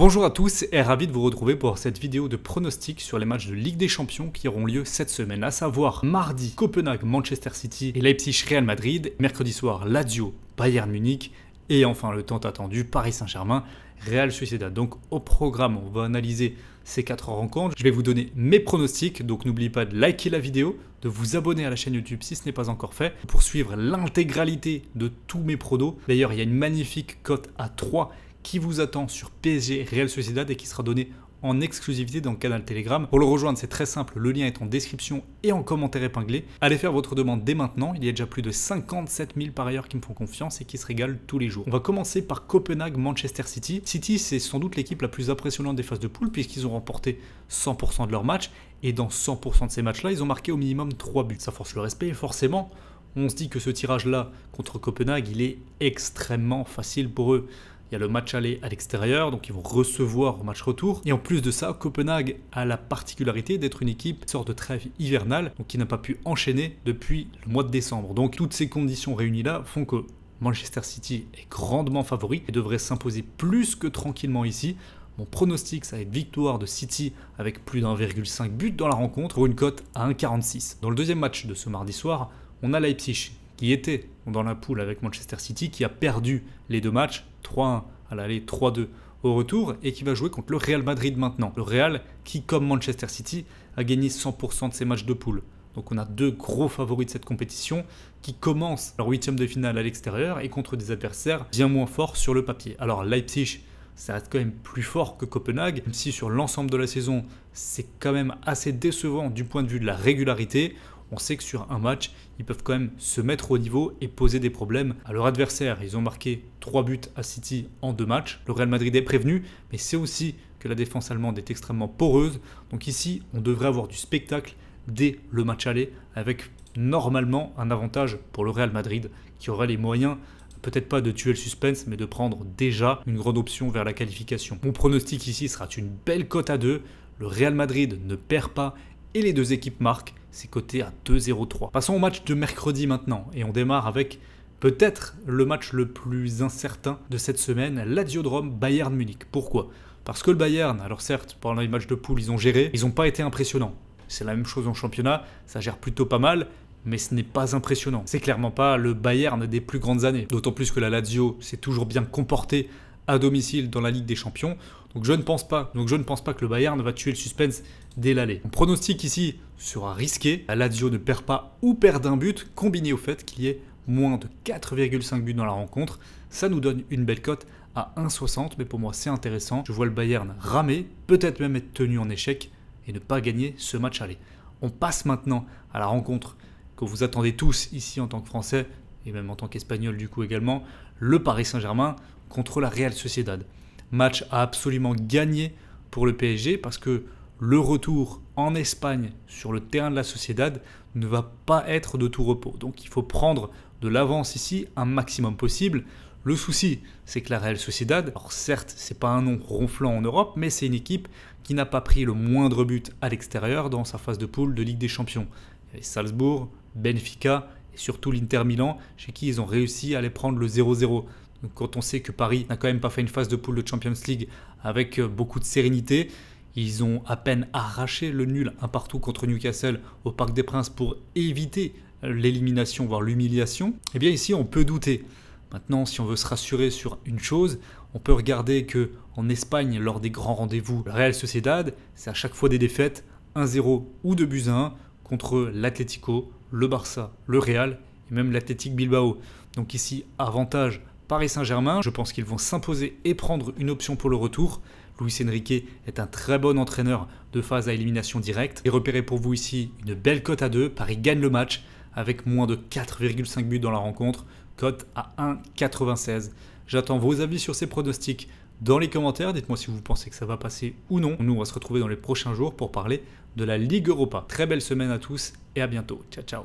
Bonjour à tous et ravi de vous retrouver pour cette vidéo de pronostic sur les matchs de Ligue des Champions qui auront lieu cette semaine, à savoir mardi Copenhague, Manchester City et Leipzig, Real Madrid, mercredi soir Lazio, Bayern Munich et enfin le tant attendu Paris Saint-Germain, Real Sociedad. Donc au programme, on va analyser ces 4 rencontres. Je vais vous donner mes pronostics, donc n'oubliez pas de liker la vidéo, de vous abonner à la chaîne YouTube si ce n'est pas encore fait, pour suivre l'intégralité de tous mes pronos. D'ailleurs, il y a une magnifique cote à 3 qui vous attend sur PSG Real Sociedad et qui sera donné en exclusivité dans le canal Telegram. Pour le rejoindre, c'est très simple, le lien est en description et en commentaire épinglé. Allez faire votre demande dès maintenant, il y a déjà plus de 57 000 parieurs qui me font confiance et qui se régalent tous les jours. On va commencer par Copenhague, Manchester City. City, c'est sans doute l'équipe la plus impressionnante des phases de poule puisqu'ils ont remporté 100% de leurs matchs et dans 100% de ces matchs-là, ils ont marqué au minimum 3 buts. Ça force le respect et forcément, on se dit que ce tirage-là contre Copenhague, il est extrêmement facile pour eux. Il y a le match aller à l'extérieur, donc ils vont recevoir au match retour. Et en plus de ça, Copenhague a la particularité d'être une équipe sorte de trêve hivernale, donc qui n'a pas pu enchaîner depuis le mois de décembre. Donc toutes ces conditions réunies là font que Manchester City est grandement favori et devrait s'imposer plus que tranquillement ici. Mon pronostic, ça va être victoire de City avec plus d'1,5 but dans la rencontre pour une cote à 1,46. Dans le deuxième match de ce mardi soir, on a Leipzig qui était dans la poule avec Manchester City, qui a perdu les 2 matchs, 3-1 à l'aller, 3-2 au retour, et qui va jouer contre le Real Madrid maintenant. Le Real qui, comme Manchester City, a gagné 100% de ses matchs de poule. Donc on a 2 gros favoris de cette compétition qui commencent leur 8e de finale à l'extérieur et contre des adversaires bien moins forts sur le papier. Alors Leipzig, ça reste quand même plus fort que Copenhague, même si sur l'ensemble de la saison, c'est quand même assez décevant du point de vue de la régularité. On sait que sur un match, ils peuvent quand même se mettre au niveau et poser des problèmes à leur adversaire. Ils ont marqué 3 buts à City en 2 matchs. Le Real Madrid est prévenu, mais c'est aussi que la défense allemande est extrêmement poreuse. Donc ici, on devrait avoir du spectacle dès le match aller, avec normalement un avantage pour le Real Madrid, qui aura les moyens, peut-être pas de tuer le suspense, mais de prendre déjà une grande option vers la qualification. Mon pronostic ici sera une belle cote à 2. Le Real Madrid ne perd pas et les 2 équipes marquent. C'est coté à 2,03. Passons au match de mercredi maintenant. Et on démarre avec peut-être le match le plus incertain de cette semaine, Lazio-Rome Bayern Munich. Pourquoi? Parce que le Bayern, alors certes, pendant les matchs de poule, ils ont géré, ils n'ont pas été impressionnants. C'est la même chose en championnat, ça gère plutôt pas mal, mais ce n'est pas impressionnant. C'est clairement pas le Bayern des plus grandes années. D'autant plus que la Lazio s'est toujours bien comportée à domicile dans la Ligue des Champions. Donc je ne pense pas que le Bayern va tuer le suspense dès l'aller. Mon pronostic ici sera risqué. La Lazio ne perd pas ou perd d'un but, combiné au fait qu'il y ait moins de 4,5 buts dans la rencontre. Ça nous donne une belle cote à 1,60, mais pour moi c'est intéressant. Je vois le Bayern ramer, peut-être même être tenu en échec et ne pas gagner ce match aller. On passe maintenant à la rencontre que vous attendez tous ici en tant que Français, et même en tant qu'Espagnol du coup également, le Paris Saint-Germain contre la Real Sociedad. Match à absolument gagner pour le PSG parce que le retour en Espagne sur le terrain de la Sociedad ne va pas être de tout repos. Donc il faut prendre de l'avance ici un maximum possible. Le souci, c'est que la Real Sociedad, alors certes, c'est pas un nom ronflant en Europe, mais c'est une équipe qui n'a pas pris le moindre but à l'extérieur dans sa phase de poule de Ligue des Champions. Il y avait Salzbourg, Benfica et surtout l'Inter Milan, chez qui ils ont réussi à aller prendre le 0-0. Donc quand on sait que Paris n'a quand même pas fait une phase de poule de Champions League avec beaucoup de sérénité, ils ont à peine arraché le nul un partout contre Newcastle au Parc des Princes pour éviter l'élimination, voire l'humiliation. Eh bien ici, on peut douter. Maintenant, si on veut se rassurer sur une chose, on peut regarder qu'en Espagne, lors des grands rendez-vous, la Real Sociedad, c'est à chaque fois des défaites, 1-0 ou 2-1 contre l'Atlético, le Barça, le Real et même l'Athletic Bilbao. Donc ici, avantage Paris Saint-Germain, je pense qu'ils vont s'imposer et prendre une option pour le retour. Luis Enrique est un très bon entraîneur de phase à élimination directe. Et repérez pour vous ici une belle cote à 2. Paris gagne le match avec moins de 4,5 buts dans la rencontre. Cote à 1,96. J'attends vos avis sur ces pronostics dans les commentaires. Dites-moi si vous pensez que ça va passer ou non. Nous, on va se retrouver dans les prochains jours pour parler de la Ligue Europa. Très belle semaine à tous et à bientôt. Ciao, ciao.